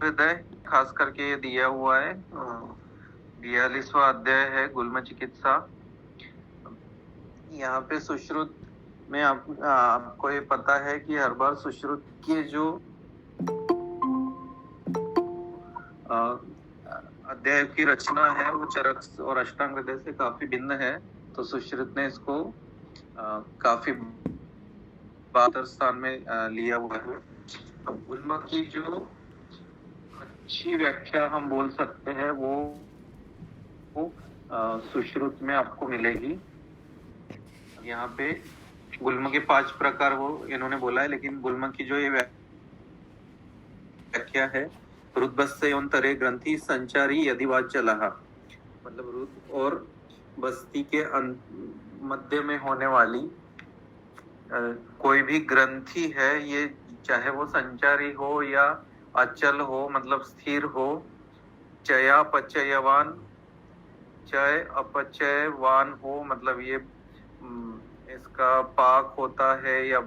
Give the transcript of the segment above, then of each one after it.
हृदय खास करके ये दिया हुआ है। 42वां अध्याय है गुल्म चिकित्सा। यहाँ पे सुश्रुत में आपको ये पता है कि हर बार सुश्रुत के जो अ, अध्याय की रचना है वो चरक और अष्टांग हृदय से काफी भिन्न है। तो सुश्रुत ने इसको काफी बेहतर स्थान में लिया हुआ है। अब गुल्म की जो अच्छी व्याख्या हम बोल सकते हैं वो सुश्रुत में आपको मिलेगी। यहाँ पे गुल्म के 5 प्रकार वो इन्होंने बोला है, लेकिन गुल्म की जो ये व्याख्या है, रुद्बस्योन्तरे ग्रंथि संचारी यदि वाच्यलः, मतलब रुद और बस्ती के मध्य में होने वाली कोई भी ग्रंथि है, ये चाहे वो संचारी हो या अचल हो, मतलब स्थिर हो, चयापचयवान चय अपचयवान हो, मतलब ये इसका पाक होता है या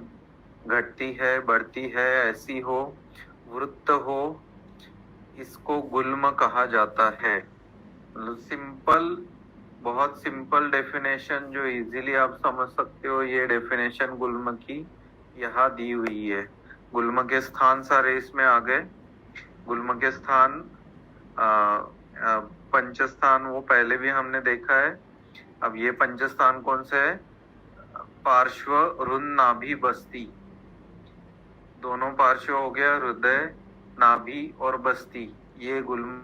घटती है बढ़ती है ऐसी हो, वृत्त हो, इसको गुल्म कहा जाता है। मतलब सिंपल, बहुत सिंपल डेफिनेशन जो इजीली आप समझ सकते हो, ये डेफिनेशन गुल्म की यहाँ दी हुई है। गुल्म के स्थान सारे इसमें आ गए। गुल्म के स्थान पंचस्थान वो पहले भी हमने देखा है। अब ये पंचस्थान कौन से है? पार्श्व, रुन, नाभि, बस्ती, दोनों पार्श्व हो गया, हृदय, नाभि और बस्ती, ये गुल्म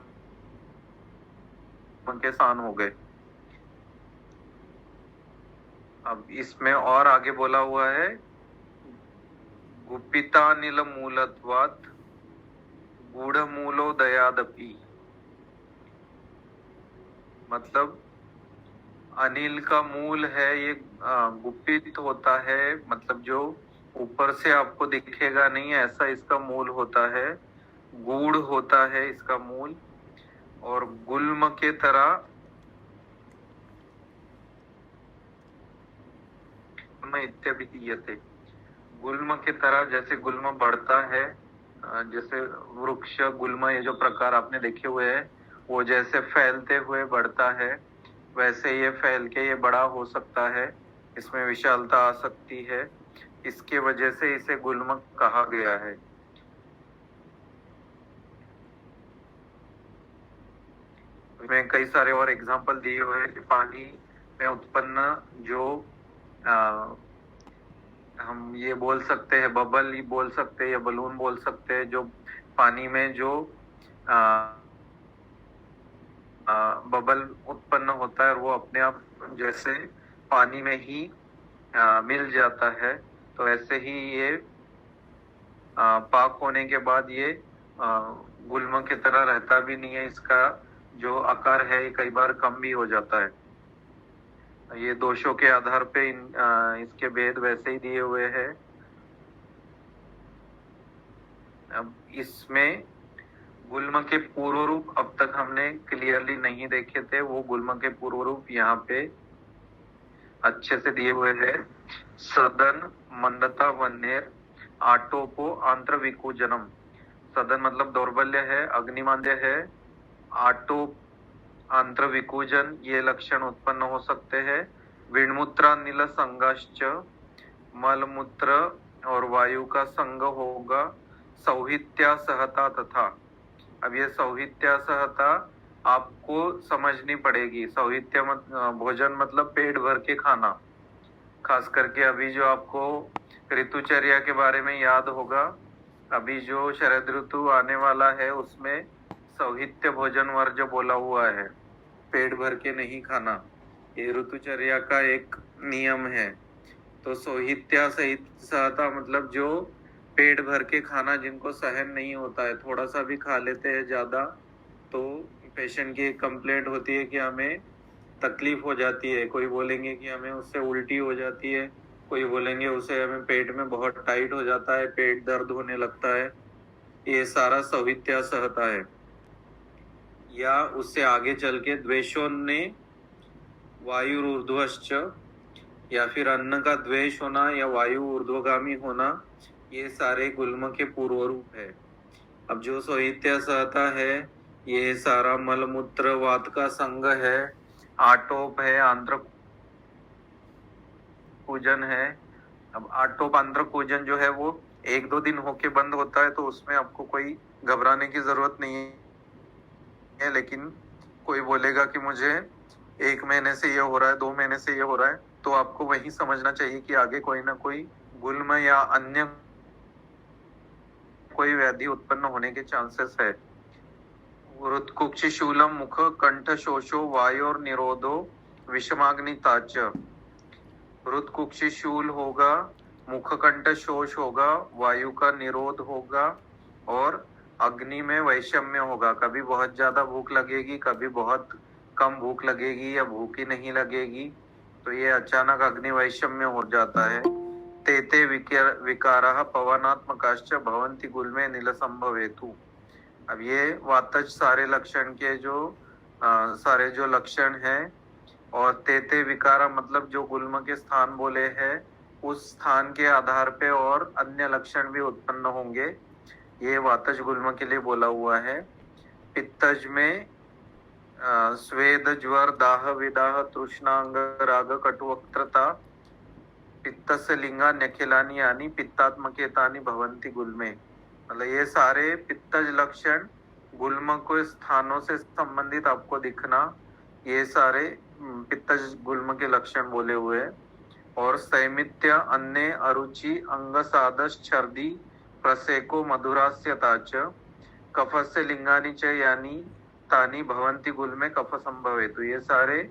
के स्थान हो गए। अब इसमें और आगे बोला हुआ है, गुप्पितानिल मूलत्वात् गूढ़ मूलोदयादपि, मतलब अनिल का मूल है ये गुप्पित होता है, मतलब जो ऊपर से आपको दिखेगा नहीं, ऐसा इसका मूल होता है, गूढ़ होता है इसका मूल, और गुल्म के तरह इत्यभिधीयते, गुल्म के तरह जैसे गुल्म बढ़ता है, जैसे वृक्ष गुल्म ये जो प्रकार आपने देखे हुए हैं, वो जैसे फैलते हुए बढ़ता है, वैसे ये फैल के ये बड़ा हो सकता है, इसमें विशालता आ सकती है, इसके वजह से इसे गुल्म कहा गया है। में कई सारे और एग्जाम्पल दिए हुए हैं कि पानी में उत्पन्न जो हम ये बोल सकते हैं बबल ही बोल सकते हैं या बलून बोल सकते हैं, जो पानी में जो बबल उत्पन्न होता है, वो अपने आप जैसे पानी में ही मिल जाता है, तो ऐसे ही ये पाक होने के बाद ये गुल्म की तरह रहता भी नहीं है, इसका जो आकार है ये कई बार कम भी हो जाता है। ये दोषों के आधार पे इसके भेद वैसे ही दिए हुए हैं। अब इसमें गुल्म के पूर्व रूप अब तक हमने क्लियरली नहीं देखे थे, वो गुल्म के पूर्व रूप यहाँ पे अच्छे से दिए हुए हैं। सदन, मंदता, वन्हेर, आटोपो, आंत्र विकुजनम। सदन मतलब दौर्बल्य है, अग्निमांद्य है, आटोप आंत्र विकुजन ये लक्षण उत्पन्न हो सकते हैं। विणमूत्रानिल संगाश्च, मलमूत्र और वायु का संग होगा। सौहित्या सहता तथा, अब ये सौहित्या सहता आपको समझनी पड़ेगी। सौहित्य भोजन मतलब पेट भर के खाना, खास करके अभी जो आपको ऋतुचर्या के बारे में याद होगा, अभी जो शरद ऋतु आने वाला है उसमें सौहित्य भोजन वर्ज बोला हुआ है, पेट भर के नहीं खाना, ये ऋतुचर्या का एक नियम है। तो सौहित्या सहित सहता मतलब जो पेट भर के खाना जिनको सहन नहीं होता है, थोड़ा सा भी खा लेते हैं ज्यादा तो पेशेंट की एक कंप्लेंट होती है कि हमें तकलीफ हो जाती है, कोई बोलेंगे कि हमें उससे उल्टी हो जाती है, कोई बोलेंगे उसे हमें पेट में बहुत टाइट हो जाता है, पेट दर्द होने लगता है, ये सारा सौहित्या सहता है। या उससे आगे चल के द्वेषोन्ने वायु ऊर्ध्वश्च, या फिर अन्न का द्वेष होना या वायु ऊर्ध्वगामी होना, ये सारे गुल्म के पूर्व रूप है। अब जो सोहित्य सहता है ये सारा मलमूत्र वात का संग है, आटोप है, आंत्र पूजन है। अब आटोप आंत्र पूजन जो है वो 1-2 दिन होके बंद होता है, तो उसमें आपको कोई घबराने की जरूरत नहीं है। लेकिन कोई बोलेगा कि मुझे 1 महीने से ये हो रहा है, 2 महीने से ये हो रहा है, तो आपको वही समझना चाहिए कि आगे कोई ना कोई गुल्म या अन्य कोई व्याधि उत्पन्न होने के चांसेस है। हृत्कुक्षिशूलम मुख कंठ शोषो वायोर निरोधो विषमाग्निताच। हृत्कुक्षिशूल होगा, मुखकंठ शोष होगा, वायु का निरोध होगा और अग्नि में वैषम्य होगा। कभी बहुत ज्यादा भूख लगेगी, कभी बहुत कम भूख लगेगी या भूख ही नहीं लगेगी, तो ये अचानक अग्नि वैषम्य हो जाता है। तेते विकाराः पवनात्मकाश्च भवन्ति गुल्मे नीलसंभवेतु। अब ये वातज सारे लक्षण के जो सारे जो लक्षण हैं, और तेते विकारा मतलब जो गुल्म के स्थान बोले हैं उस स्थान के आधार पे और अन्य लक्षण भी उत्पन्न होंगे। ये वातज गुल्म के लिए बोला हुआ है। पित्तज में स्वेद ज्वर दाह विदाह तृष्णांग राग कटुवक्त्रता पित्तस्य लिंगा नखिलानी यानी पित्तात्मकेतानी भवंती गुल्मे। मतलब ये सारे पित्तज लक्षण गुल्म को स्थानों से संबंधित आपको दिखना, ये सारे पित्तज गुल्म के लक्षण बोले हुए हैं। और सैमित्य अन्य अरुचि अंग सादश छर्दी प्रसेको मधुरास्यताच कफस्य लिंगानी च यानी तानी भवंती गुल्मे कफ संभवे। तो ये सारे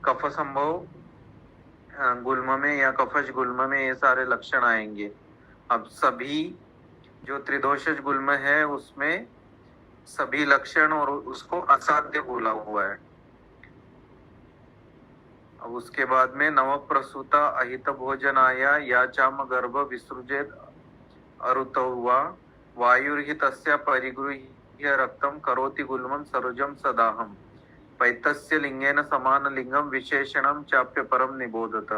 कफ संभव गुल्म में या कफश गुल्म में ये सारे लक्षण आएंगे। अब सभी जो त्रिदोषज गुल्म है उसमें सभी लक्षण और उसको असाध्य बोला हुआ है। अब उसके बाद में नव प्रसूता अहित भोजनाया या चाम गर्भ विसृजेत अरुतवा वायुर्हितस्य परिगृह्य रक्तम करोति गुल्मं सरोजम सदाहम पैतस्य लिंगेन समान लिंगम विशेषणम चाप्य परम निबोधत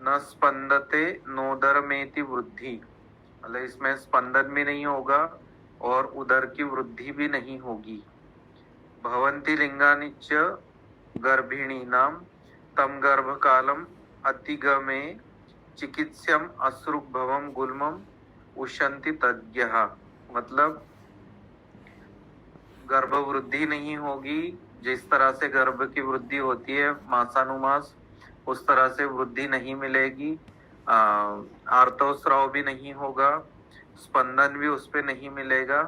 न स्पंदते नोदरमेति वृद्धि। मतलब इसमें स्पंदन भी नहीं होगा और उदर की वृद्धि भी नहीं होगी। भवंती लिंगानि च गर्भिणी नाम तम गर्भ कालम अतिगमे चिकित्स्यम अश्रुभवम गुल्मम उशंति तज्ञः। मतलब गर्भ वृद्धि नहीं होगी, जिस तरह से गर्भ की वृद्धि होती है मासानुमास उस तरह से वृद्धि नहीं मिलेगी। आर्तवस्राव भी नहीं होगा, स्पंदन भी उस पे नहीं मिलेगा।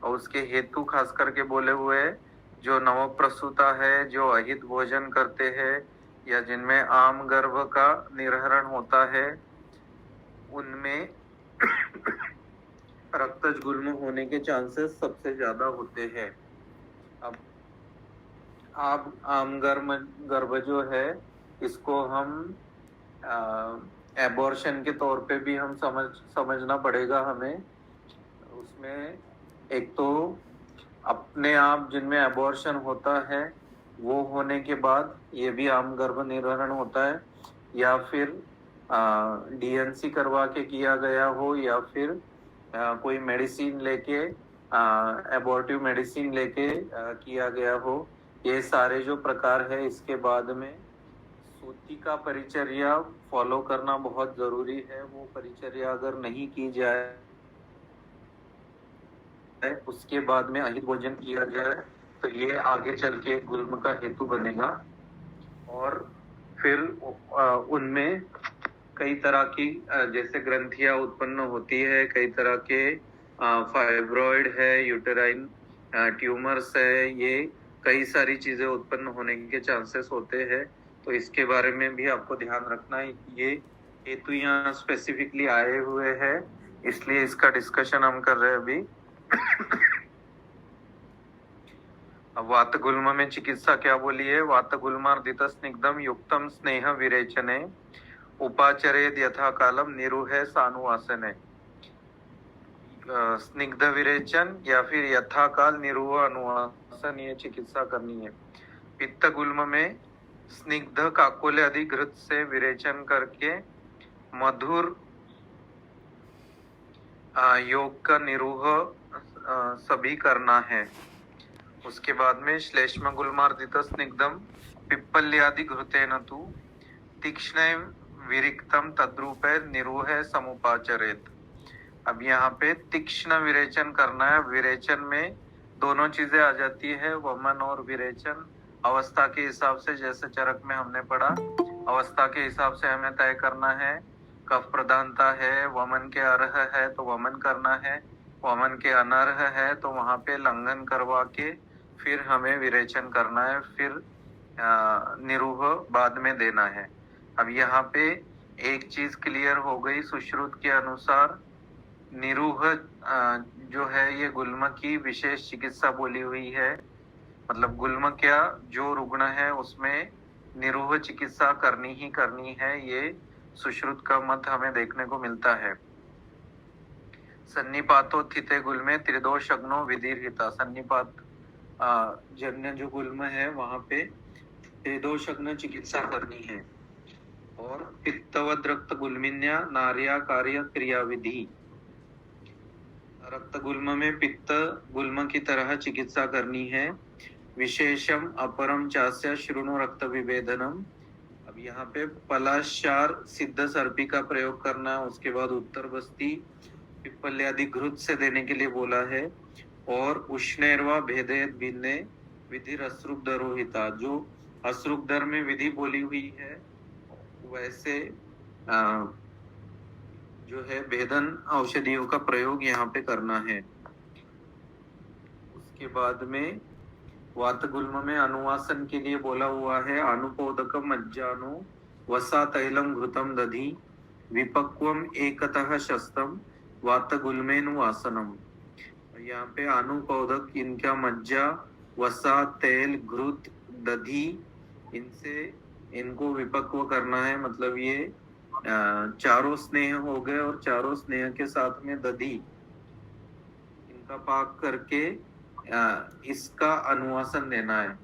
और उसके हेतु खास करके बोले हुए जो नव प्रसूता है, जो अहित भोजन करते हैं या जिनमें आम गर्भ का निर्हरण होता है, उनमें रक्तज गुल्म होने के चांसेस सबसे ज्यादा होते हैं। अब आम गर्भ जो है इसको हम एबॉर्शन के तौर पे भी हम समझना पड़ेगा हमें। उसमें एक तो अपने आप जिनमें एबॉर्शन होता है वो होने के बाद ये भी आम गर्भ निर्हरण होता है, या फिर डीएनसी करवा के किया गया हो, या फिर कोई मेडिसिन लेके एबॉर्टिव मेडिसिन लेके किया गया हो। ये सारे जो प्रकार है इसके बाद में सूती का परिचर्या फॉलो करना बहुत जरूरी है। वो परिचर्या अगर नहीं की जाए, उसके बाद में अहित भोजन किया जाए, तो ये आगे चल के गुल्म का हेतु बनेगा। और फिर उनमें कई तरह की जैसे ग्रंथियां उत्पन्न होती है, कई तरह के फाइब्रॉइड है, यूटेराइन ट्यूमर्स है, ये कई सारी चीजें उत्पन्न होने के चांसेस होते हैं। तो इसके बारे में भी आपको ध्यान रखना है। ये हेतु यहाँ स्पेसिफिकली आए हुए हैं, इसलिए इसका डिस्कशन हम कर रहे हैं अभी। अब वात गुल्म में चिकित्सा क्या बोली है? वात गुल्मार्दित स्निग्धम युक्तम स्नेह विरेचने उपाचरेद यथा कालम निरूहे सानुवासने। स्निग्ध विरेचन या फिर यथाकाल निरूह अनुवासन, ये चिकित्सा करनी है। पित्त गुल्म में स्निग्ध काकोले आदि घृत से विरेचन करके मधुर योग का निरूह सभी करना है। उसके बाद में श्लेष्म गुल्मार्दित स्निग्धम पिप्पल्यादि घृतेन तु तीक्ष्ण विरिक्तम तद्रूप निरूह समुपाचरेत। अब यहाँ पे तीक्ष्ण विरेचन करना है। विरेचन में दोनों चीजें आ जाती है, वमन और विरेचन। अवस्था के हिसाब से, जैसे चरक में हमने पढ़ा, अवस्था के हिसाब से हमें तय करना है। कफ प्रधानता है, वमन के अर्ह है तो वमन करना है, वमन के अनर्ह है तो वहां पे लंघन करवा के फिर हमें विरेचन करना है, फिर निरूह बाद में देना है। अब यहाँ पे एक चीज क्लियर हो गई, सुश्रुत के अनुसार निरूह जो है ये गुल्म की विशेष चिकित्सा बोली हुई है। मतलब गुल्म क्या, जो रुग्ण है उसमें निरूह चिकित्सा करनी ही करनी है, ये सुश्रुत का मत हमें देखने को मिलता है। सन्निपातोत्थिते गुल्मे त्रिदोष अग्नो विधिर्हिता। सन्निपात जन्य जो गुल्म है वहां पे त्रिदोष अग्न चिकित्सा करनी है। और पित्तवद रक्त गुल्मिन्या नार्या कार्य क्रिया विधि। रक्त गुल्म में पित्त गुल्म की तरह चिकित्सा करनी है। विशेषम अपरम चास्य श्रुणु रक्त विभेदनम। अब यहाँ पे पलाशार सिद्ध सर्पी का प्रयोग करना है। उसके बाद उत्तर बस्ती पिप्पल्यादि घृत से देने के लिए बोला है। और उष्णेरवा भेदेत भिन्ने विधि अश्रुदरोहिता। जो अश्रुदर में विधि बोली हुई है वैसे जो है भेदन औषधियों का प्रयोग यहाँ पे करना है। उसके बाद में वात गुल्म में अनुवासन के लिए बोला हुआ है। अनुपोदकम मज्जानो वसा तैलम घृतम दधि विपक्वम एकतः शस्तम वात गुल्मेनुवासनम। यहाँ पे अनुपोदक, इनका मज्जा, वसा, तेल, घृत, दधि, इनसे इनको विपक्व करना है। मतलब ये चारों स्नेह हो गए और चारों स्नेह के साथ में दधि, इनका पाक करके इसका अनुवासन देना है।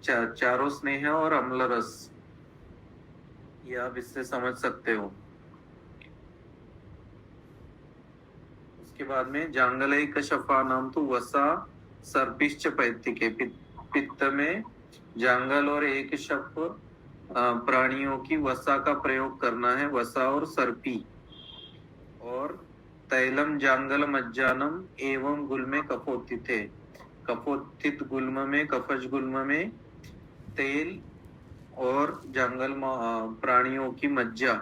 चारों स्नेह और अम्ल रस, ये आप इससे समझ सकते हो। उसके बाद में जांगलैक शफा नाम तो वसा सर्पिश्च पैतिके। पित्त में जांगल और एक शफ प्राणियों की वसा का प्रयोग करना है, वसा और सर्पी। और तैलम जांगल मज्जानम एवं गुल्मे कफोत्थिते। कफोत्थित गुल्म में, कफज गुल्म में तेल और जांगल प्राणियों की मज्जा।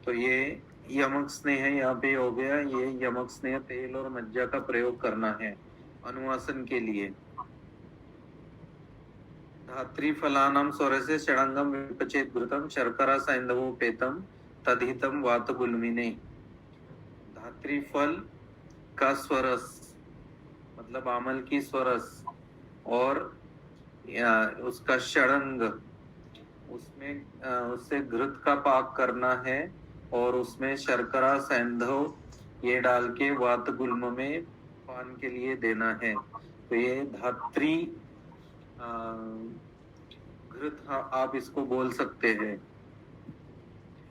तो ये यमक स्नेह यहाँ पे हो गया। ये यमक स्नेह तेल और मज्जा का प्रयोग करना है अनुवासन के लिए। धात्री फलानाम स्वरसे षडंगम विपचेत घृतम शर्करा सैंधवोपेतम तद्हितम वात गुल्मिने। धात्री फल का स्वरस मतलब आमल की स्वरस और उसका षडंग, उसमें उससे घृत का पाक करना है और उसमें शर्करा सैंधव ये डाल के वात गुल्म में पान के लिए देना है। तो ये धात्री घृत आप इसको बोल सकते हैं।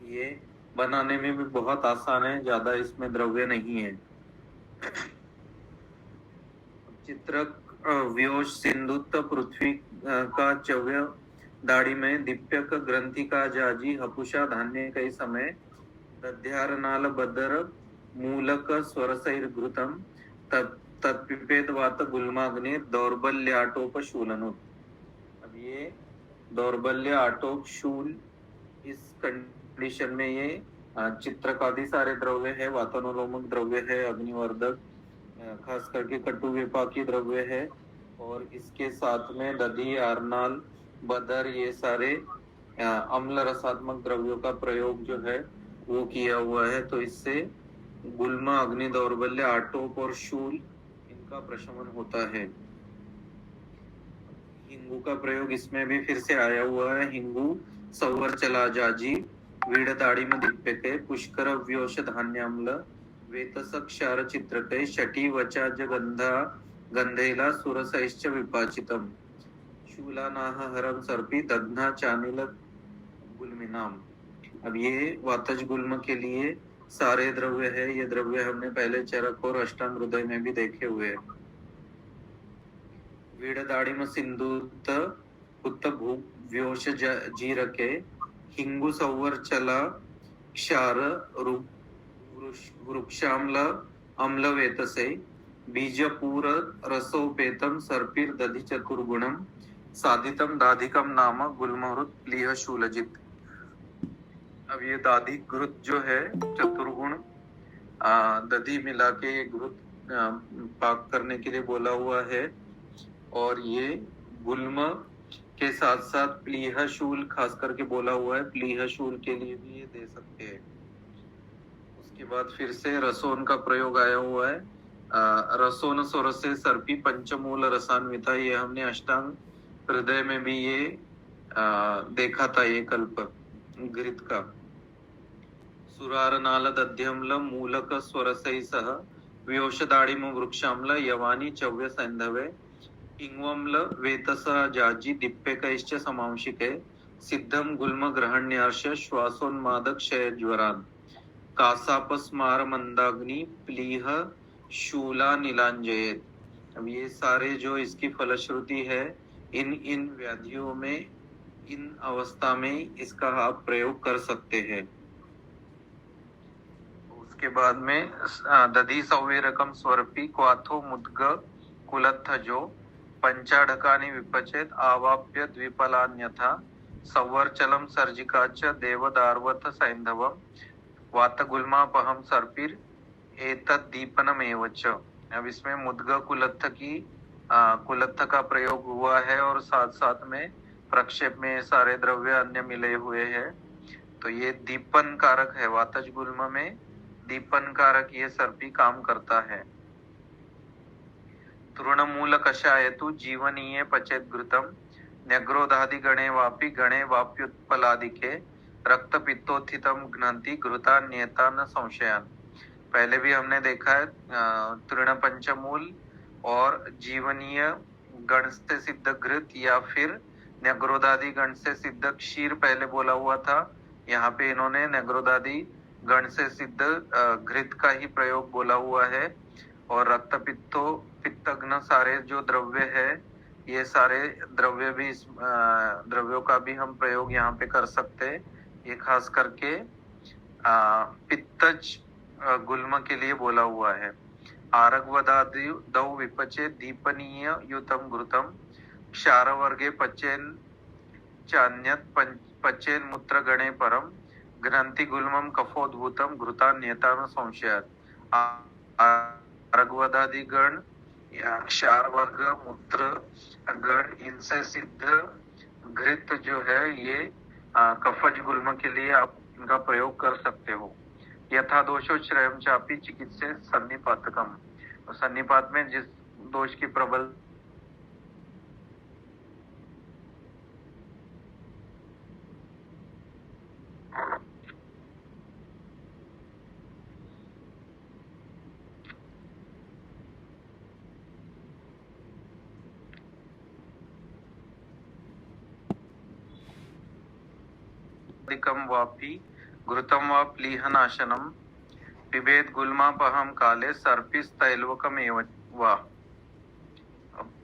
ये बनाने में भी बहुत आसान है, ज्यादा इसमें द्रव्य नहीं है। चित्रक व्योश सिंधुत्त पृथ्वी का चव्य दाढ़ी में दीप्यक ग्रंथि का जाजी हपुषा धान्य कई समय दध्यारनाल बदर मूलक स्वरसैर घृतम तत्पिपेद वात गुल्माग्नि दौर्बल्याटोप शूलनु। अब ये दौर्बल्य, आटोप, शूल, इस कंडीशन में ये चित्रक आदि सारे द्रव्य है, वातानुलोमक द्रव्य है, अग्निवर्धक खास करके कटु विपाकी द्रव्य है। और इसके साथ में दधि, आरनाल, बदर, ये सारे अम्ल रसात्मक द्रव्यों का प्रयोग जो है वो किया हुआ है। तो इससे गुल्म, अग्नि, दौर्बल्य, आटोप और शूल इनका प्रशमन होता है। हिंगू का प्रयोग इसमें भी फिर से आया हुआ है। हिंगू सौवर चला जाजी वीड़ दाढ़ी में दिप्यते पुष्कर व्योष धान्याम्ल वेतसक क्षार चित्रते शटी वचाज गंधा गंधेला सुरसैश्च विपाचितम शूलानाह हरम सर्पी दग्ना चानिल गुल्मिनाम। अब ये वातज गुल्म के लिए सारे द्रव्य है। ये द्रव्य हमने पहले चरक और अष्टांग हृदय में भी देखे हुए हैं। वीड़ दाड़िम सिंधुत पुत्त व्योश जीरके हिंगु संवर्चला क्षार वृक्षाम्ल अम्ल वेतसे बीजपूर रसोपेतम सर्पिर दधि चतुर्गुणम साधितम दाधिकम नाम गुल्महृत प्लीह शूलजित। अब ये दाधिक घृत जो है चतुर्गुण दधि मिला के ये घृत पाक करने के लिए बोला हुआ है। और ये गुल्म के साथ साथ प्लीह शूल खास करके बोला हुआ है। प्लीह शूल के लिए भी ये दे सकते हैं। उसके बाद फिर से रसोन का प्रयोग आया हुआ है। रसोन स्वर से सर्पी पंचमूल रसान्विता। ये हमने अष्टांग हृदय में भी ये देखा था। ये कल्प घृत का सुरार नाल दध्यम्ल मूलक स्वरसै सह व्योषदाड़िम वृक्षाम्ल यवानी चव्य सैंधवे इंग्वम्ल वेतस जाजी दिप्यकैश्च समांशिके सिद्धम गुल्म ग्रहण्यार्श श्वासोन्मादक क्षय ज्वरान कासापस्मार मंदाग्नि प्लीह शूला नीलांजयेत। अब ये सारे जो इसकी फलश्रुति है, इन व्याधियों में, इन अवस्था में इसका आप प्रयोग कर सकते हैं। उसके बाद में दधि सौवीरकम स्वरपी क्वाथो मुद्ग कुलत्थ जो पंचाढकानि विपचेत आवाप्य द्विपलान्यथा संवर्चलम सर्जिकाच देवदार्वथ सैंधवम वातगुल्मापहम सर्पिर एतद दीपनमेव च। अब इसमें मुद्ग कुलत्थ का प्रयोग हुआ है और साथ साथ में प्रक्षेप में सारे द्रव्य अन्य मिले हुए हैं। तो ये दीपन कारक है। वातज गुल्म में दीपन कारक ये सर्पी काम करता है। तृणमूल कषाय तु जीवनीय पचेत घृतम न्यग्रोधादि गणे वापि गणे वाप्युत्पलादिके रक्त पित्तोत्थितम घ्नन्ति घृता नियता न संशयान। पहले भी हमने देखा है तृण पंचमूल और जीवनीय गण से सिद्ध घृत या फिर न्यग्रोधादि गण से सिद्ध क्षीर पहले बोला हुआ था। यहाँ पे इन्होंने न्यग्रोधादि गण से सिद्ध घृत का ही प्रयोग बोला हुआ है। और रक्त पित्तघ्न सारे जो द्रव्य है, ये सारे द्रव्य भी द्रव्यों का भी हम प्रयोग यहाँ पे कर सकते हैं। ये खास करके पित्तज गुल्म के लिए बोला हुआ है। आरगवदादि दौ विपचे दीपनीय युतम घृतम क्षार वर्गे पचेन चान्यत पचेन मूत्र गणे परम घ्नन्ति गुल्मम कफोद्भूतम घृता नियता न संशयात। आरगवदादि गण या क्षार वर्ग मूत्र गण इनसे सिद्ध घृत जो है ये कफज गुल्म के लिए आप इनका प्रयोग कर सकते हो। यथा दोषो श्रयम चापी चिकित्से सन्निपातकम। तो सन्निपात में जिस दोष की प्रबल अधिकम वापी घृतम वा प्लीहनाशनम पिबेद गुल्मापहम काले सर्पिस तैलवकमेव वा।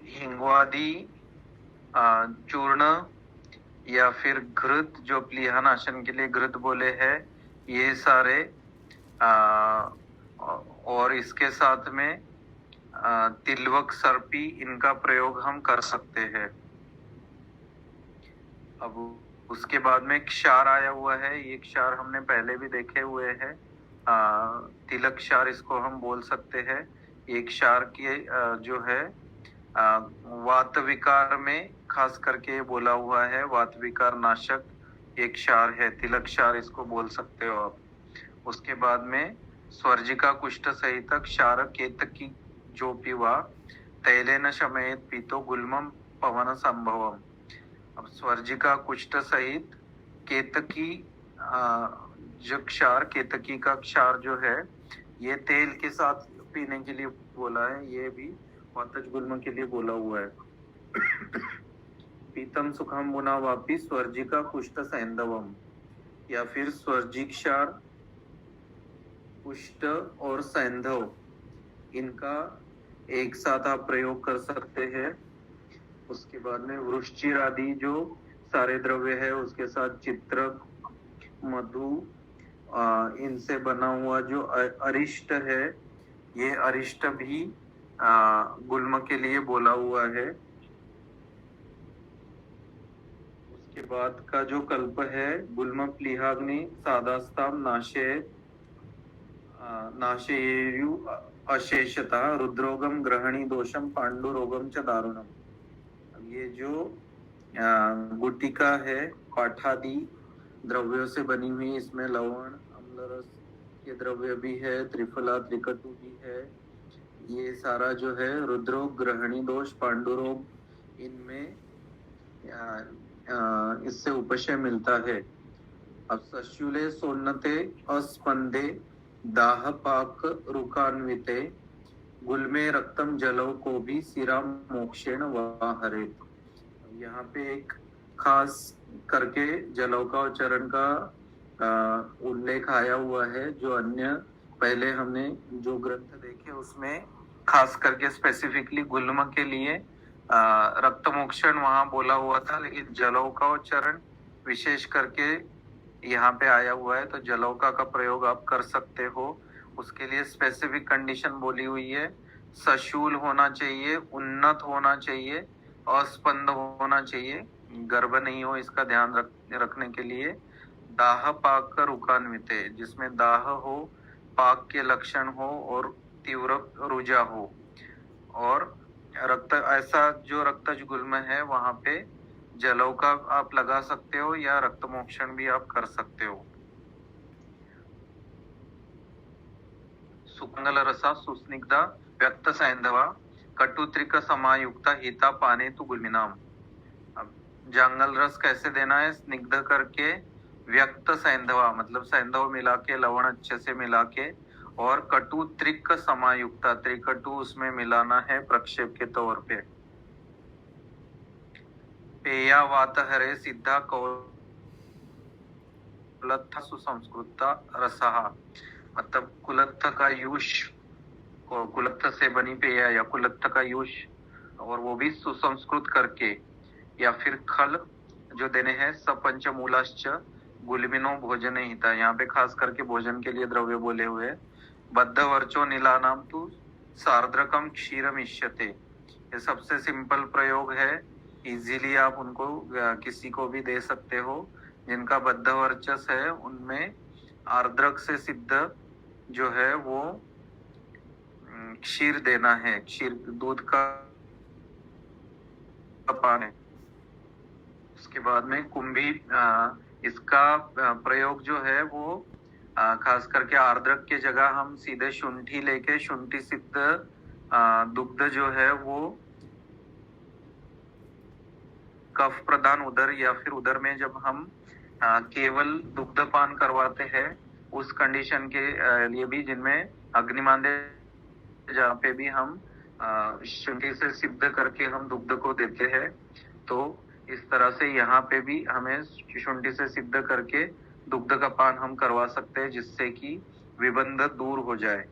हिंगवादी चूर्ण या फिर घृत जो प्लीहनाशन के लिए घृत बोले हैं, ये सारे और इसके साथ में तिलवक सर्पी, इनका प्रयोग हम कर सकते हैं। अब उसके बाद में क्षार आया हुआ है। ये क्षार हमने पहले भी देखे हुए हैं। तिलक क्षार इसको हम बोल सकते हैं। ये क्षार की जो है वात विकार में खास करके बोला हुआ है। वात विकार नाशक एक क्षार है, तिलक क्षार इसको बोल सकते हो आप। उसके बाद में स्वर्जिका कुष्ठ सहित क्षार केतकी जो पीवा तैलेन शमयेत पीतो गुल्मम पवन संभवम। अब स्वर्जिका कुष्ठ सहित केतकी जो क्षार, केतकी का क्षार जो है, ये तेल के साथ पीने के लिए बोला है। ये भी वातज गुल्म के लिए बोला हुआ है। पीतम सुखम बुना वापी स्वर्जिका कुष्ठ सैंधवम, या फिर स्वर्जिक क्षार पुष्ट और सैंधव, इनका एक साथ आप प्रयोग कर सकते हैं। उसके बाद में वृश्चिर आदि जो सारे द्रव्य है उसके साथ चित्रक, मधु, इनसे बना हुआ जो अरिष्ट है, ये अरिष्ट भी गुल्म के लिए बोला हुआ है। उसके बाद का जो कल्प है गुल्म प्लीहाग्नि सादास्ताम नाशेयु अशेषता रुद्रोगम ग्रहणी दोषम पांडुरोगम च दारुणम। ये जो गुटिका है पाठादि द्रव्यों से बनी हुई, इसमें लवण, अम्लरस के द्रव्य भी है, त्रिफला, त्रिकटु भी है। ये सारा जो है रुद्रोग, ग्रहणी दोष, पांडुरोग, इनमें इससे उपशय मिलता है। अब सशुले सोन्नते अस्पंदे दाहपाक रुकान्विते गुल्मे रक्तम जलो को भी सिरा मोक्षेण वाहरे। यहाँ पे एक खास करके जलौकाचरण का उल्लेख आया हुआ है, जो अन्य पहले हमने जो ग्रंथ देखे उसमें खास करके स्पेसिफिकली गुल्म के लिए रक्त मोक्षण वहां बोला हुआ था, लेकिन जलौकाचरण विशेष करके यहाँ पे आया हुआ है, तो जलौका का प्रयोग आप कर सकते हो। उसके लिए स्पेसिफिक कंडीशन बोली हुई है, सशूल होना चाहिए, उन्नत होना चाहिए, अस्पंद होना चाहिए, गर्भ नहीं हो, इसका ध्यान रखने के लिए। दाह पाक कर उकान्वित, जिसमें दाह हो, पाक के लक्षण हो और तीव्र रुजा हो, और रक्त, ऐसा जो रक्तज गुल्म है वहां पे जलौका आप लगा सकते हो या रक्त मोक्षण भी आप कर सकते हो। सुकंगल रसा सुस्निग्धा व्यक्त सैंधवा कटुत्रिक समायुक्ता हिता पाने तु गुल्मिनाम। अब जंगल रस कैसे देना है? स्निग्ध करके, व्यक्त सैंधवा मतलब सैंधव मिला के, लवण अच्छे से मिला के, और कटु त्रिक समायुक्ता, त्रिकटु उसमें मिलाना है प्रक्षेप के तौर पे। पेया वात हरे सिद्धा कुलत्थ सुसंस्कृता रसहा, मतलब कुलत्थ का यूष, कुलत्थ से बनी पेया या कुलत्थ का यूष, और वो भी सुसंस्कृत करके, या फिर खल जो देने हैं सपंचमूलाश्च गुल्मिनो भोजन हिता, यहाँ पे खास करके भोजन के लिए द्रव्य बोले हुए। बद्ध वर्चो नीलानाम तु सार्द्रकम क्षीरम इष्यते, ये सबसे सिंपल प्रयोग है, इजीली आप उनको किसी को भी दे सकते हो। जिनका बद्ध वर्चस है उनमें आर्द्रक से सिद्ध जो है वो क्षीर देना है, क्षीर दूध का पान है। उसके बाद में कुंभी, इसका प्रयोग जो है वो खास करके आर्द्रक के जगह हम सीधे शुंठी लेके शुंठी सिद्ध दुग्ध जो है वो कफ प्रदान उदर या फिर उदर में जब हम केवल दुग्ध पान करवाते हैं उस कंडीशन के लिए भी, जिनमें अग्निमांद्य जहाँ पे भी हम शुंठी से सिद्ध करके हम दुग्ध को देते हैं, तो इस तरह से यहाँ पे भी हमें शुंठी से सिद्ध करके दुग्ध का पान हम करवा सकते हैं, जिससे कि विबंध दूर हो जाए।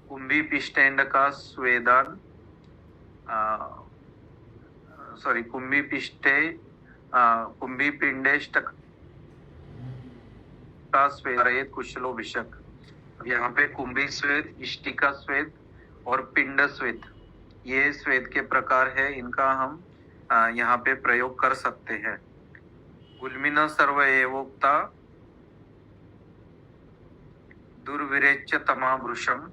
कुंभी पिष्टेंड का स्वेदान कुंभी पिष्टे कुंभी पिंडेष्ट का स्वेद कुशलो विषक। यहाँ पे कुंभी स्वेद, इष्टिका स्वेद और पिंड स्वेद, ये स्वेद के प्रकार है, इनका हम यहाँ पे प्रयोग कर सकते हैं। गुल्मिन सर्व एवोक्ता दुर्विरेच्य तमावृषम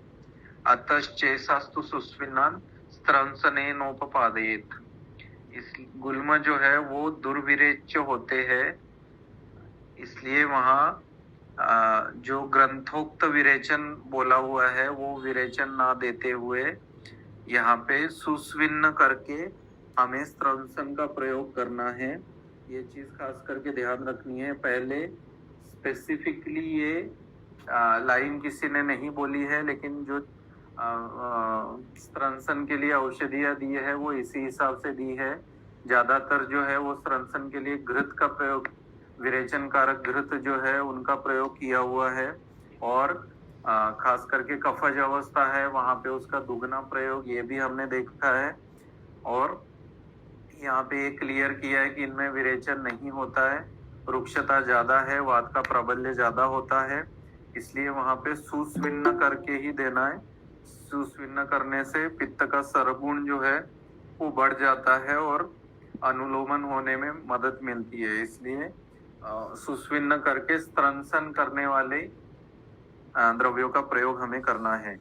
अतश्चेसास्तु सुस्विनान स्त्रंसनेनोपपादयेत। इस गुल्म जो है वो दुर्विरेच्य होते हैं, इसलिए वहाँ जो ग्रंथोक्त विरेचन बोला हुआ है वो विरेचन ना देते हुए यहाँ पे सुस्विन्न करके हमें स्त्रंसन का प्रयोग करना है। ये चीज खास करके ध्यान रखनी है। पहले स्पेसिफिकली ये लाइन किसी ने नहीं बोली है, लेकिन जो स्त्रंसन के लिए औषधियाँ दी है वो इसी हिसाब से दी है। ज्यादातर जो है वो स्त्रंसन के लिए घृत का प्रयोग, विरेचन कारक घृत जो है उनका प्रयोग किया हुआ है, और खास करके कफज अवस्था है वहां पे उसका दुगना प्रयोग ये भी हमने देखा है। और यहाँ पे ये क्लियर किया है कि इनमें विरेचन नहीं होता है, रुक्षता ज्यादा है, वात का प्राबल्य ज्यादा होता है, इसलिए वहां पे सुस्विन्न करके ही देना है। सुस्विन्न करने से पित्त का सरगुण जो है वो बढ़ जाता है और अनुलोमन होने में मदद मिलती है, इसलिए सुस्विन्न करके स्त्रंसन करने वाले द्रव्यों का प्रयोग हमें करना है।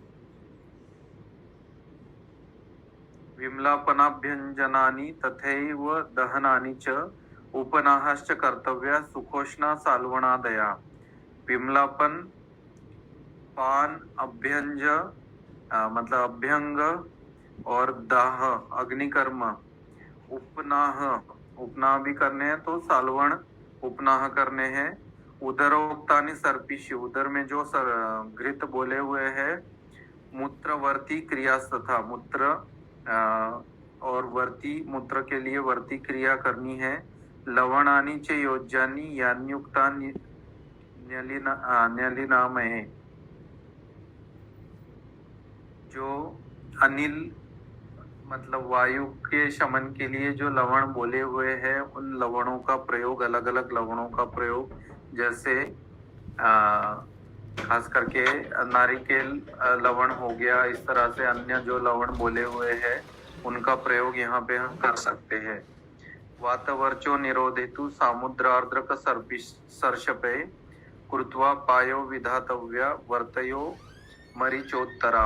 विम्लापनाभ्यंजनानि तथैव दहनानि च उपनाहाश्च कर्तव्या सुखोष्णा साल्वणादया। विम्लापन, पान, अभ्यंज मतलब अभ्यंग और दाह अग्निकर्म, उपनाह उपनाह भी करने हैं तो सालवण उपनाह करने हैं। उदरोक्तानि सर्पिष्य उदर में जो घृत बोले हुए हैं। मूत्रवर्ती क्रिया तथा मूत्र और वर्ती मूत्र के लिए वर्ती क्रिया करनी है। लवणानि च योज्यानि यान्युक्ता न्यलिनामहे जो अनिल मतलब वायु के शमन के लिए जो लवण बोले हुए हैं उन लवणों का प्रयोग, अलग अलग लवणों का प्रयोग, जैसे खास करके नारिकेल लवण हो गया, इस तरह से अन्य जो लवण बोले हुए हैं उनका प्रयोग यहाँ पे हम कर सकते हैं। वातवर्चो निरोधेतु सामुद्रार्द्रक सर्षपे कृत्वा पायो विधातव्या वर्तयो मरीचोत्तरा।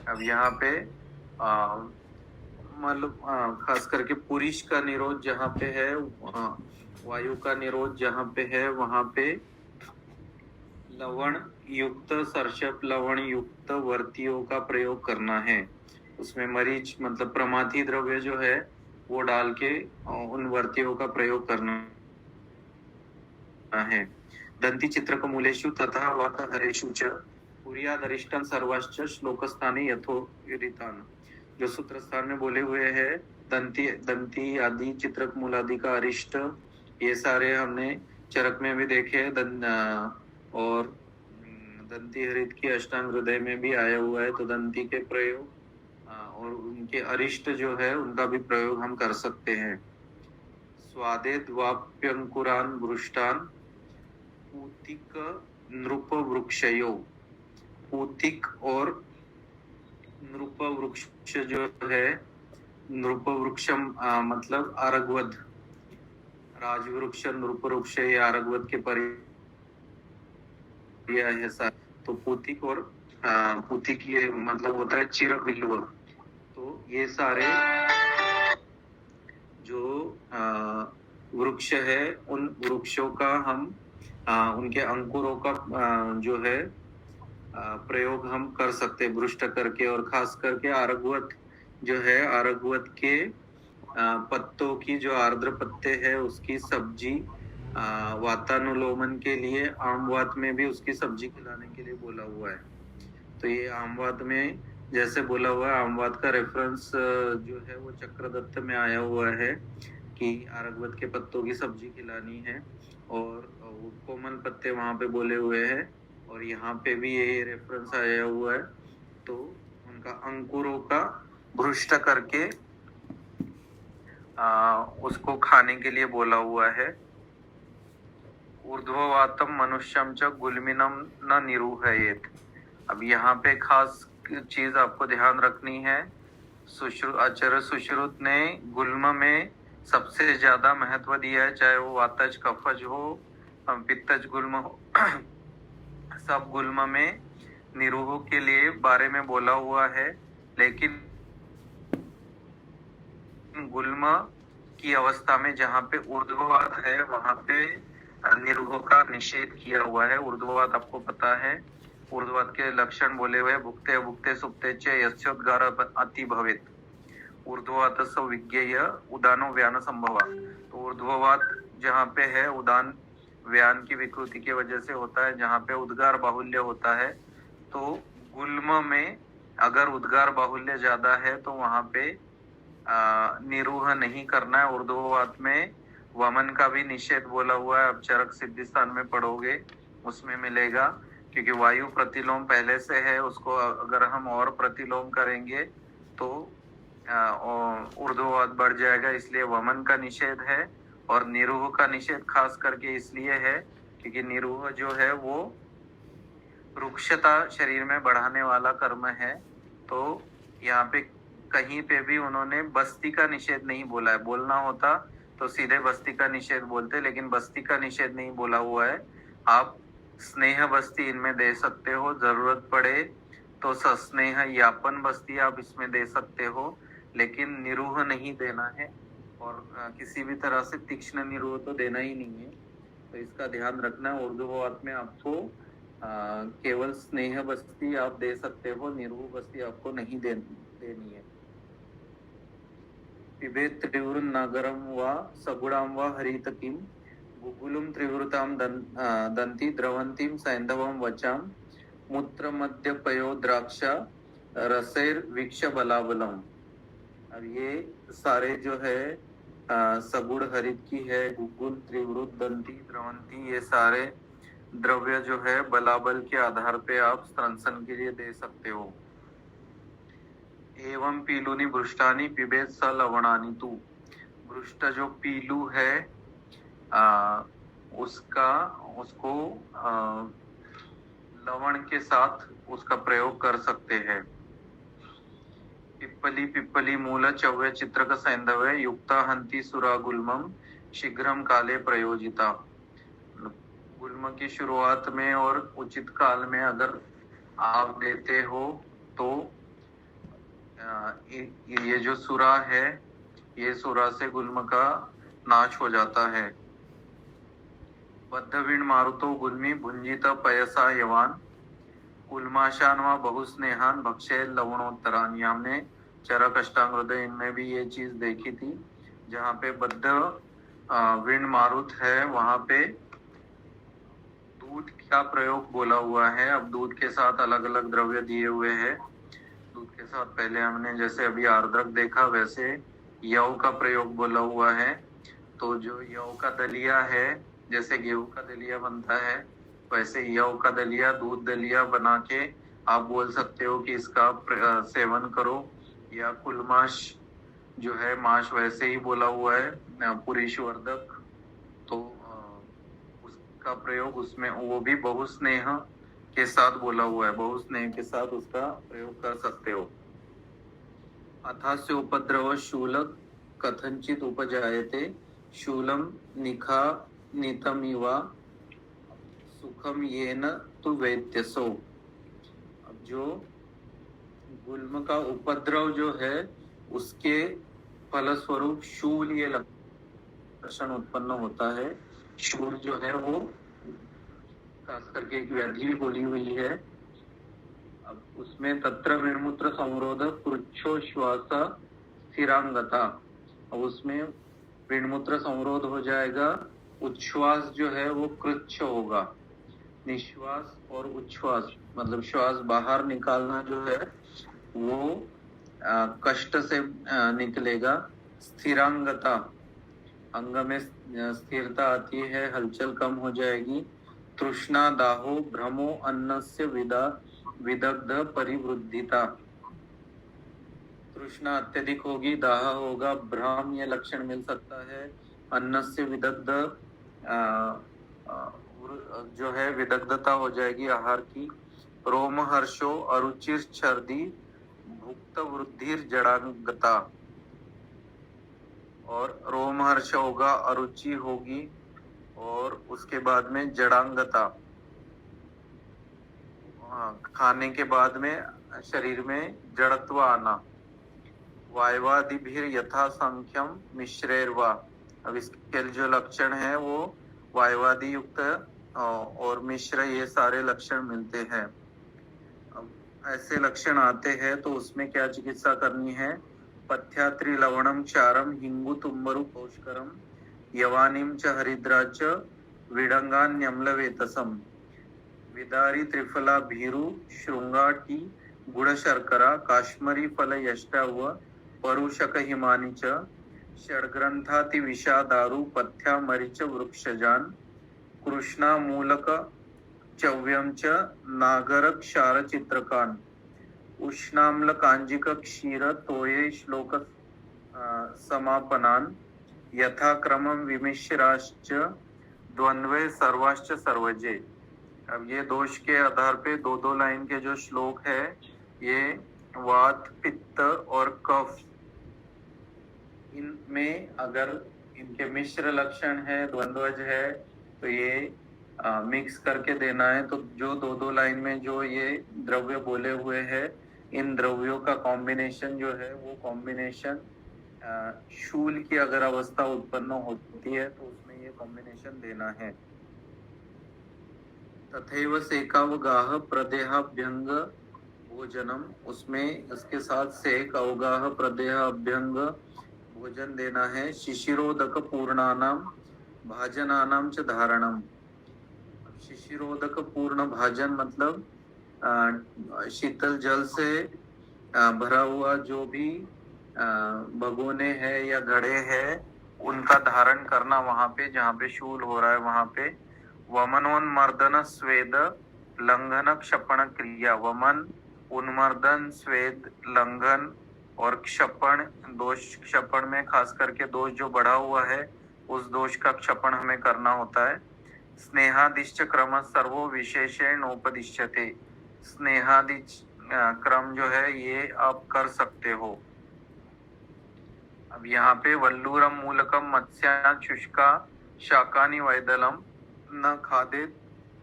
अब यहाँ पे मतलब खास करके पुरुष का निरोध जहाँ पे है, वायु का निरोध जहाँ पे है वहां पे लवण युक्त सर्षप लवण युक्त वर्तियों का प्रयोग करना है। उसमें मरीच मतलब प्रमाथी द्रव्य जो है वो डाल के उन वर्तियों का प्रयोग करना है। दंती चित्रक मूलेषु तथा वातहरेषु च पुर्यादरिष्टं सर्वाश्च श्लोकस्थाने यथोरितान। जो सूत्र स्थान में बोले हुए हैं दंती आदि चित्रक मूल आदि का अरिष्ट, ये सारे हमने चरक में भी देखे और दंती हरित की अष्टांग हृदय में भी आया हुआ है। तो दंती के प्रयोग और उनके अरिष्ट जो है उनका भी प्रयोग हम कर सकते हैं। स्वादे द्वाप्यंकुरान भृष्टान पूतिक नृप वृक्षयो। पूतिक और नृप वृक्ष जो है, नृप वृक्षम मतलब आरगवद, राजवृक्ष नृप वृक्ष ये आरगवद के पर्याय है सर। तो पूतिक और पूतिक ये मतलब होता है चिर बिल्व। तो ये सारे जो वृक्ष है उन वृक्षों का हम उनके अंकुरों का जो है प्रयोग हम कर सकते हैं भ्रुष्ट करके। और खास करके आरगवत जो है, आरगवत के पत्तों की जो आर्द्र पत्ते है उसकी सब्जी वातानुलोमन के लिए आमवात में भी उसकी सब्जी खिलाने के लिए बोला हुआ है। तो ये आमवात में जैसे बोला हुआ है, आमवात का रेफरेंस जो है वो चक्रदत्त में आया हुआ है कि आरगवत के पत्तों की सब्जी खिलानी है और कोमल पत्ते वहां पे बोले हुए हैं और यहाँ पे भी ये रेफरेंस आया हुआ है। तो उनका अंकुरों का भ्रुष्ट करके उसको खाने के लिए बोला हुआ है। ऊर्ध्ववातम मनुष्यम च गुल्मिनम न निरूहयेत। अब यहाँ पे खास चीज आपको ध्यान रखनी है। आचार्य सुश्रुत ने गुल्म में सबसे ज्यादा महत्व दिया है, चाहे वो वातज कफज हो पित्तज गुल्म हो सब गुल्म में निरूह के लिए बारे में बोला हुआ है। लेकिन गुल्म की अवस्था में जहाँ पे ऊर्ध्ववात है वहां पे निरूह का निषेध किया हुआ है। ऊर्ध्ववात आपको पता है, ऊर्ध्ववात के लक्षण बोले हुए भुक्ते भुक्ते सुप्ते च यस्योद्गार अति भवेत ऊर्ध्ववातस्य विज्ञेय उदानो व्यान संभवा। तो ऊर्ध्ववात जहाँ पे है उदान व्यान की विकृति की वजह से होता है, जहाँ पे उद्गार बाहुल्य होता है। तो गुल्म में अगर उद्गार बाहुल्य ज्यादा है तो वहां पे निरूह नहीं करना है। ऊर्ध्ववात में वमन का भी निषेध बोला हुआ है, आप चरक सिद्धि स्थान में पढ़ोगे उसमें मिलेगा क्योंकि वायु प्रतिलोम पहले से है, उसको अगर हम और प्रतिलोम करेंगे तो ऊर्ध्ववाद बढ़ जाएगा, इसलिए वमन का निषेध है। और निरूह का निषेध खास करके इसलिए है क्योंकि निरूह जो है वो रुक्षता शरीर में बढ़ाने वाला कर्म है। तो यहाँ पे कहीं पे भी उन्होंने बस्ती का निषेध नहीं बोला है। बोलना होता तो सीधे बस्ती का निषेध बोलते, लेकिन बस्ती का निषेध नहीं बोला हुआ है। आप स्नेह बस्ती इनमें दे सकते हो, जरूरत पड़े तो सस्नेह यापन बस्ती आप इसमें दे सकते हो, लेकिन निरूह नहीं देना है। और किसी भी तरह से तीक्ष्ण निरूह तो देना ही नहीं है। तो इसका ध्यान रखना। ऊर्ध्ववाद में आपको केवल स्नेह बस्ती आप दे सकते हो, निरूह बस्ती आपको नहीं देनी है। पिबेत त्रिवृन नागरम व सगुणाम व हरितकिम गुगुलुम त्रिवृताम दंती द्रवंतीम सैंधवम वचाम मूत्र मध्य पयो द्राक्षा रसेर वीक्ष बलाबलम। अब ये सारे जो है सगुण हरित की है, गुगुल त्रिवृत दंती द्रवंती, ये सारे द्रव्य जो है बलाबल के आधार पे आप स्तनसन के लिए दे सकते हो। एवं पीलूनी भ्रुष्टानी पिबेत स लवणानी तू। भ्रुष्ट जो पीलू है उसको लवण के साथ उसका प्रयोग कर सकते हैं। पिप्पली पिप्पली मूल चव्य चित्रक सैंधव्य युक्ता हंती सुरा गुल्मम शीघ्रम काले प्रयोजिता। गुल्म की शुरुआत में और उचित काल में अगर आप देते हो तो ये जो सुरा है, ये सुरा से गुल्म का नाश हो जाता है। बद्धवीण मारुतो गुल्मी भुंजित पयसा यवान गुल्माशान व बहुस्नेहान भक्षे लवणोत्तरान। हमने चरक अष्टांग हृदय इनमें भी ये चीज देखी थी। जहाँ पे बद्ध विण मारुत है वहां पे दूध का प्रयोग बोला हुआ है। अब दूध के साथ अलग अलग द्रव्य दिए हुए हैं। दूध के साथ पहले हमने जैसे अभी आर्द्रक देखा, वैसे यव का प्रयोग बोला हुआ है। तो जो यव का दलिया है, जैसे गेहूं का दलिया बनता है, वैसे यव का दलिया, दूध दलिया बना के आप बोल सकते हो कि इसका सेवन करो। या कुलमाश जो है, माश वैसे ही बोला हुआ है पुरीशवर्धक, तो उसका प्रयोग उसमें वो भी बहुस्नेह के साथ बोला हुआ है, बहुस्नेह के साथ उसका प्रयोग कर सकते हो। अथास्य उपद्रव शूलक कथंचित उपजायते शूलम निखा नितमिवा सुखम येन तु वेत्यसो। अब जो गुल्म का उपद्रव जो है उसके फलस्वरूप शूल ये लक्षण उत्पन्न होता है। शूल जो है वो खास करके एक व्याधि बोली हुई है। अब उसमें तत्र विणमूत्र संरोध कृच्छोश्वास स्थिरांगता। अब उसमें विणमूत्र संरोध हो जाएगा, उच्छ्वास जो है वो कृच्छ होगा। निश्वास और उच्छ्वास मतलब श्वास बाहर निकालना जो है वो कष्ट से निकलेगा। स्थिरांगता, अंग में स्थिरता आती है, हलचल कम हो जाएगी। तृष्णा दाहो भ्रमो अन्नस्य विदग्ध परिवृद्धिता। तृष्णा अत्यधिक होगी, दाह होगा, भ्रम ये लक्षण मिल सकता है। अन्नस्य विदग्ध जो है विदग्धता हो जाएगी आहार की। रोमहर्षो अरुचिर छर्दी भुक्त वृद्धिर जड़ांगता। और रोमहर्ष होगा, अरुचि होगी, और उसके बाद में जड़ांगता, खाने के बाद में शरीर में जड़त्व आना। वायवादिभिर यथा संख्यम मिश्रेर्वा। अब इसके जो लक्षण है वो वायवादी युक्त और मिश्र, ये सारे लक्षण मिलते हैं। अब ऐसे लक्षण आते हैं तो उसमें क्या चिकित्सा करनी है? पथ्यात्रि लवणम क्षारम हिंगु तुम्बरु पौष्करम यवानिम च हरिद्रा च विडंगान्यम्लवेतसम विदारी त्रिफला भीरु श्रृंगाटी गुड़ शर्करा काश्मरी फल यष्टाव परुषक हिमानी च षड्ग्रंथाति विषा दारु पथ्या मरिच वृक्षजान कृष्णा मूलक चव्यम च नागर क्षार चित्रकान उष्णाम्ल कांजिक क्षीर तोये श्लोक समापनान यथाक्रमम विमिश्राश्च द्वंद्वे सर्वाश्च सर्वजे। अब ये दोष के आधार पे दो दो लाइन के जो श्लोक है, ये वात पित्त और कफ, इनमें अगर इनके मिश्र लक्षण है, द्वंद्वज है, तो ये मिक्स करके देना है। तो जो दो दो लाइन में जो ये द्रव्य बोले हुए हैं, इन द्रव्यों का कॉम्बिनेशन जो है वो कॉम्बिनेशन शूल की अगर अवस्था उत्पन्न होती है तो उसमें ये कॉम्बिनेशन देना है। तथैव सेकावगाह प्रदेहाभ्यंग भोजनम, उसमें इसके साथ सेक अवगाह प्रदेह अभ्यंग भोजन देना है। शिशिरोदक पूर्णानाम भाजनानाम च धारणम। शिशिरोदक पूर्ण भाजन मतलब शीतल जल से भरा हुआ जो भी भगोने हैं या घड़े हैं, उनका धारण करना वहां पे जहाँ पे शूल हो रहा है वहां पे। वमनोन्मर्दन स्वेद लंघन क्षपण क्रिया। वमन उन्मर्दन, स्वेद, लंघन और क्षपण, दोष क्षपण में खास करके दोष जो बढ़ा हुआ है उस दोष का क्षपण हमें करना होता है। स्नेहादिश्च क्रम सर्वो विशेषेण उपदिश्यते। स्नेहादि क्रम जो है ये आप कर सकते हो। अब यहाँ पे वल्लूरम मूलकम मत्स्या शुष्का शाकानि वैदलम न खादे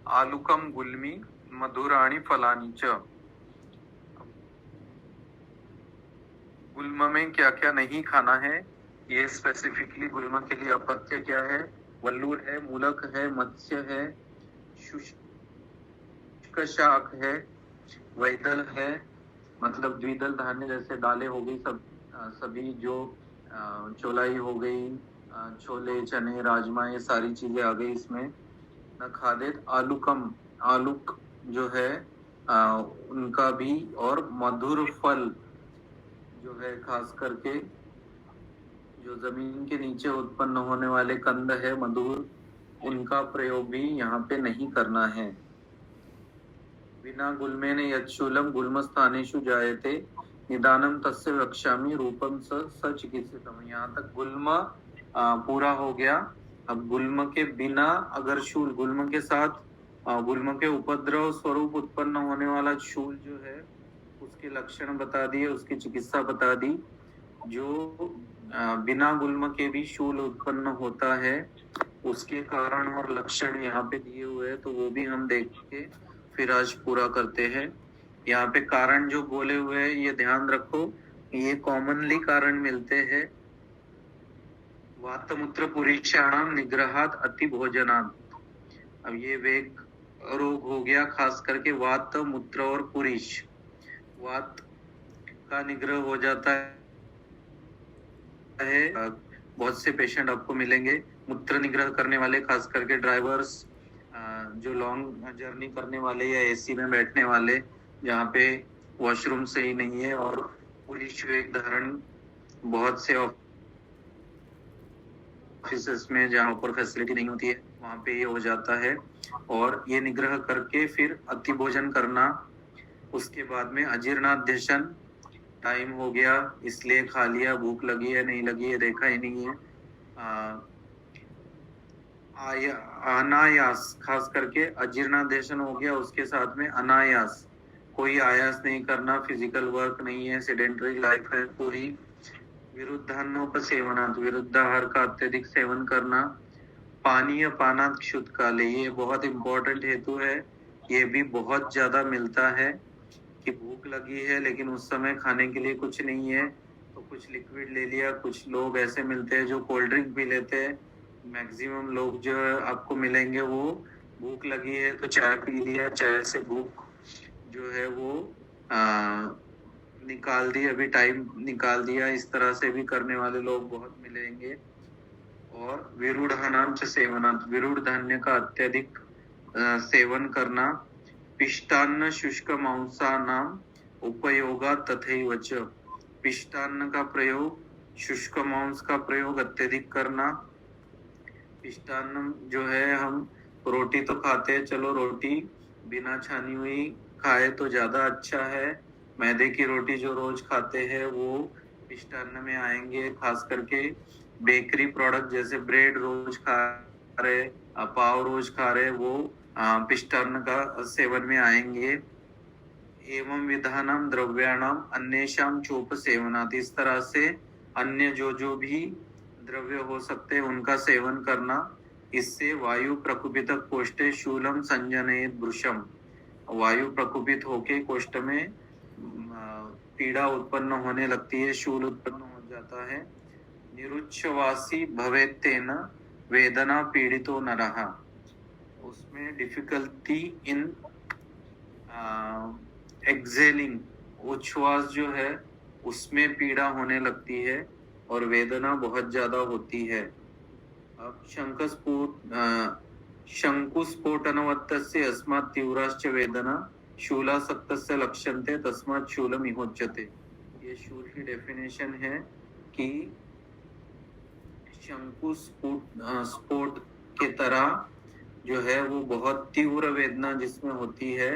आलुकम गुल्मी मधुराणी फलानी च। गुल्म में क्या क्या नहीं खाना है, ये स्पेसिफिकली गुल्म के लिए अपत्य क्या है, वल्लूर है, मूलक है, मत्स्य है, शुष्क शाक है, वैदल है, मतलब द्विदल धान्य जैसे दालें हो गई, सभी जो चौलाई हो गई, छोले, चने, राजमा, ये सारी चीजें आ गई इसमें। न खादित आलूकम, आलूक जो है उनका भी, और मधुर फल जो है खास करके जो जमीन के नीचे उत्पन्न होने वाले कंद है मधुर, उनका प्रयोग भी यहाँ पे नहीं करना है। बिना गुल्मे ने यच्छूलम गुल्म स्थानेषु जायते निदानम तस्य वक्ष्यामि रूपम स चिकित्सितम। यहाँ तक गुल्म पूरा हो गया। अब गुल्म के बिना अगर शूल, गुल्म के साथ गुल्म के उपद्रव स्वरूप उत्पन्न होने वाला शूल जो है उसके लक्षण बता दिए, उसकी चिकित्सा बता दी। जो बिना गुल्म के भी शूल उत्पन्न होता है उसके कारण और लक्षण यहाँ पे दिए हुए हैं, तो वो भी हम देख के फिर आज पूरा करते हैं। यहाँ पे कारण जो बोले हुए हैं ये ध्यान रखो, ये कॉमनली कारण मिलते हैं। वातमूत्र पुरीक्षाणाम निग्रहात अति भोजनात्। अब ये वेग रोग हो गया, खास करके वात, मूत्र और पुरीष। वात का निग्रह हो जाता है, बहुत से पेशेंट आपको मिलेंगे मूत्र निग्रह करने वाले, खास करके ड्राइवर्स, जो लॉन्ग जर्नी करने वाले या एसी में बैठने वाले जहाँ पे वॉशरूम सही नहीं है, और पुरीष वेग धारण बहुत से ऑफिस में जहाँ पर फैसिलिटी नहीं होती है वहां पे ये हो जाता है। और ये निग्रह करके फिर अति भोजन करना, उसके बाद में अजीर्णाध्यशन, टाइम हो गया इसलिए खा लिया, भूख लगी है नहीं लगी है देखा ही नहीं है। अनायास, खास करके अजीर्णाध्यशन हो गया, उसके साथ में अनायास, कोई आयास नहीं करना, फिजिकल वर्क नहीं है, सेडेंटरी लाइफ है पूरी। विरुद्धान्नोपसेवनात्, विरुद्ध आहार का अत्यधिक सेवन करना। पानीय पानात् क्षुत् काले, ये बहुत इंपॉर्टेंट हेतु है, ये भी बहुत ज्यादा मिलता है कि भूख लगी है लेकिन उस समय खाने के लिए कुछ नहीं है तो कुछ लिक्विड ले लिया। कुछ लोग ऐसे मिलते हैं जो कोल्ड ड्रिंक भी लेते हैं। मैक्सिमम लोग जो आपको मिलेंगे वो भूख लगी है तो चाय पी लिया, चाय से भूख जो है वो निकाल दी, अभी टाइम निकाल दिया, इस तरह से भी करने वाले लोग बहुत मिलेंगे। और विरूढ़ानाम च सेवनात्, विरूढ़ धान्य का अत्यधिक सेवन करना। पिष्टान्न शुष्क मांसानाम उपयोगा तथैव च, पिष्टान्न का प्रयोग, शुष्क मांस का प्रयोग अत्यधिक करना। पिष्टान्न जो है, हम रोटी तो खाते हैं, चलो रोटी बिना छानी हुई खाए तो ज्यादा अच्छा है। मैदे की रोटी जो रोज खाते हैं वो मिष्टान्न में आएंगे, खास करके बेकरी प्रोडक्ट जैसे ब्रेड रोज खा रहे, पाव रोज खा रहे, वो मिष्टान्न का सेवन में आएंगे। एवं विधानम द्रव्याणाम अन्येषाम चोप सेवनात्, इस तरह से अन्य जो जो भी द्रव्य हो सकते हैं उनका सेवन करना, इससे वायु प्रकुपित कोष्ठे शूलम संजनयेत भृशम, वायु प्रकुपित होके कोष्ठ में पीड़ा उत्पन्न होने लगती है, शूल उत्पन्न हो जाता है। निरुच्छवासी भवेत् तेन वेदना पीड़ितो नरः, उसमें डिफिकल्टी इन एक्सेलिंग, उच्छ्वास जो है उसमें पीड़ा होने लगती है और वेदना बहुत ज्यादा होती है। अब शंकुस्फोटनवत्तस्य अस्मात् तीव्राश्च वेदना शूलासक्तस्य लक्ष्यन्ते तस्मात् शूलमिहोच्यते। ये शूल की डेफिनेशन है कि स्फोट के तरह जो है वो बहुत तीव्र वेदना जिसमें होती है,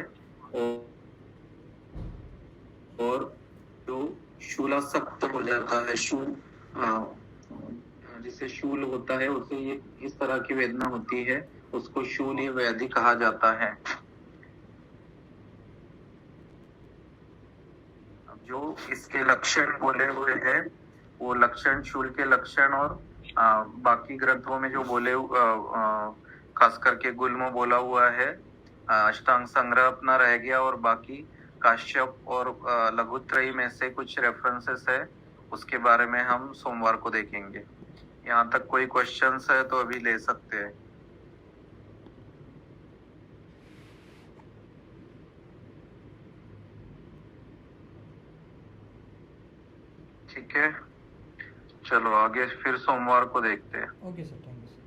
और जो शूलासक्त हो जाता है, शूल जिसे शूल होता है उसे ये इस तरह की वेदना होती है, उसको शूल व्याधि कहा जाता है। अब जो इसके लक्षण बोले हुए हैं वो लक्षण, शूल के लक्षण, और बाकी ग्रंथों में जो बोले खास करके गुल्म बोला हुआ है, अष्टांग संग्रह अपना रह गया, और बाकी काश्यप और लघुत्रयी में से कुछ रेफरेंसेस है, उसके बारे में हम सोमवार को देखेंगे। यहाँ तक कोई क्वेश्चंस है तो अभी ले सकते हैं। ठीक है, चलो आगे फिर सोमवार को देखते हैं। Okay sir, thank you sir.